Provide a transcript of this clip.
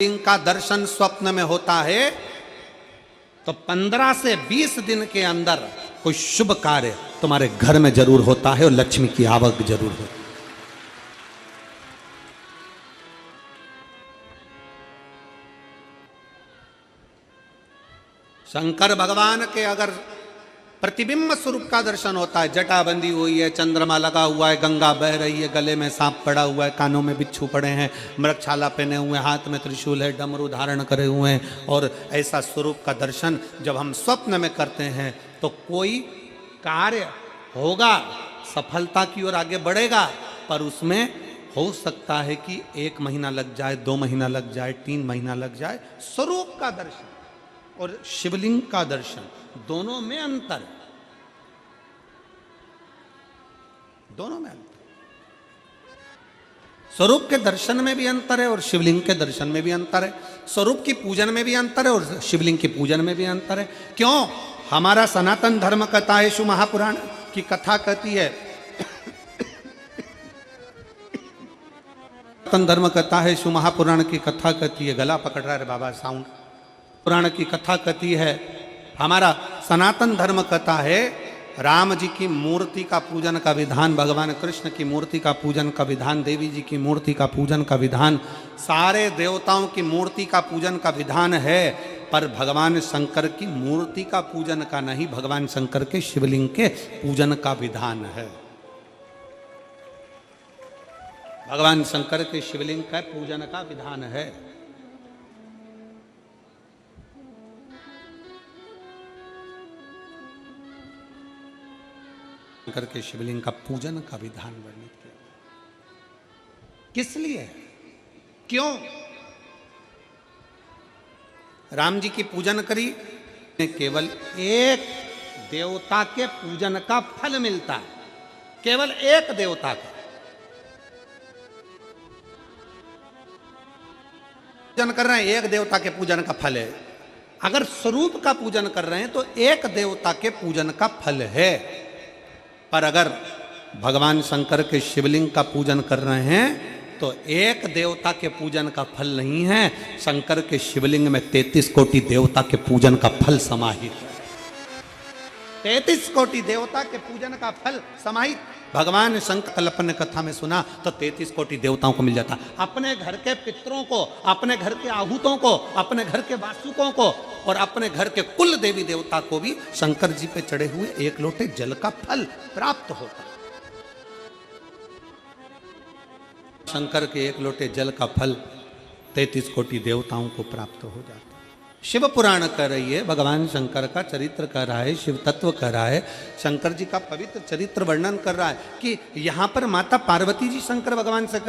शिवलिंग का दर्शन स्वप्न में होता है तो 15 से 20 दिन के अंदर कोई शुभ कार्य तुम्हारे घर में जरूर होता है और लक्ष्मी की आवक जरूर होती है। शंकर भगवान के अगर प्रतिबिंब स्वरूप का दर्शन होता है, जटा बंदी हुई है, चंद्रमा लगा हुआ है, गंगा बह रही है, गले में सांप पड़ा हुआ है, कानों में बिच्छू पड़े हैं, मृगछाला पहने हुए, हाथ में त्रिशूल है, डमरू धारण करे हुए हैं, और ऐसा स्वरूप का दर्शन जब हम स्वप्न में करते हैं तो कोई कार्य होगा, सफलता की ओर आगे बढ़ेगा, पर उसमें हो सकता है कि 1 महीना लग जाए, 2 महीना लग जाए, 3 महीना लग जाए। स्वरूप का दर्शन और शिवलिंग का दर्शन दोनों में अंतर है, दोनों में अंतर। स्वरूप के दर्शन में भी अंतर है और शिवलिंग के दर्शन में भी अंतर है। स्वरूप की पूजन में भी अंतर है और शिवलिंग की पूजन में भी अंतर है। क्यों? हमारा सनातन धर्म कहता है, शिव महापुराण की कथा कहती है, सनातन धर्म कहता है, शिव महापुराण की कथा कहती है, गला पकड़ रहा है बाबा साउंड, पुराण की कथा कहती है, हमारा सनातन धर्म कहता है राम जी की मूर्ति का पूजन का विधान, भगवान कृष्ण की मूर्ति का पूजन का विधान, देवी जी की मूर्ति का पूजन का विधान, सारे देवताओं की मूर्ति का पूजन का विधान है, पर भगवान शंकर की मूर्ति का पूजन का नहीं, भगवान शंकर के शिवलिंग के पूजन का विधान है। भगवान शंकर के शिवलिंग का पूजन का विधान है। शंकर के शिवलिंग का पूजन का विधान वर्णित किया। किस लिए? क्यों? राम जी की पूजन करी, केवल एक देवता के पूजन का फल मिलता है, केवल एक देवता का पूजन कर रहे हैं, एक देवता के पूजन का फल है। अगर स्वरूप का पूजन कर रहे हैं तो एक देवता के पूजन का फल है, पर अगर भगवान शंकर के शिवलिंग का पूजन कर रहे हैं तो एक देवता के पूजन का फल नहीं है, शंकर के शिवलिंग में 33 कोटि देवता के पूजन का फल समाहित है। 33 कोटि देवता के पूजन का फल समाहित। भगवान शंकर कल्पना कथा में सुना तो 33 कोटि देवताओं को मिल जाता। अपने घर के पितरों को, अपने घर के आहूतों को, अपने घर के वासुकों को और अपने घर के कुल देवी देवता को भी शंकर जी पे चढ़े हुए 1 लोटे जल का फल प्राप्त होता। शंकर के 1 लोटे जल का फल 33 कोटि देवताओं को प्राप्त हो जाता। शिव पुराण कर रही है, भगवान शंकर का चरित्र कर रहा है, शिव तत्व कर रहा है, शंकर जी का पवित्र चरित्र वर्णन कर रहा है कि यहां पर माता पार्वती जी शंकर भगवान से